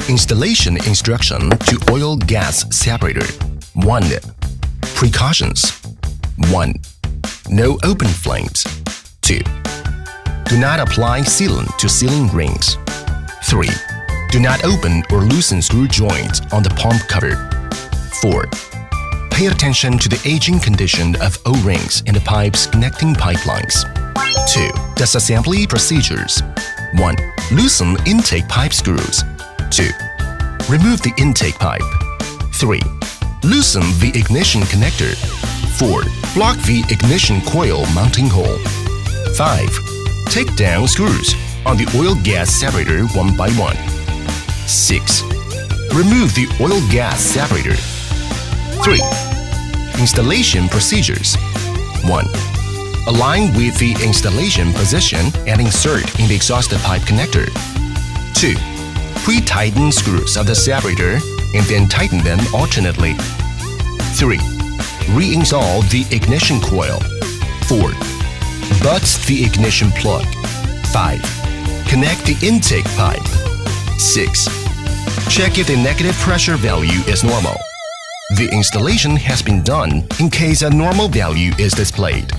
Installation instruction to oil gas separator. 1. Precautions. 1. No open flames. 2. Do not apply sealant to sealing rings. 3. Do not open or loosen screw joints on the pump cover. 4. Pay attention to the aging condition of O-rings in the pipes connecting pipelines. 2. Disassembly procedures. 1. Loosen intake pipe screws. 2. Remove the intake pipe. 3. Loosen the ignition connector. 4. Block the ignition coil mounting hole. 5. Take down screws on the oil gas separator one by one. 6. Remove the oil gas separator. 3. Installation procedures. 1. Align with the installation position and insert in the exhaust pipe connector. 2. Pre-tighten screws of the separator and then tighten them alternately. 3. Reinstall the ignition coil. 4. Butts the ignition plug. 5. Connect the intake pipe. 6. Check if the negative pressure value is normal. The installation has been done in case a normal value is displayed.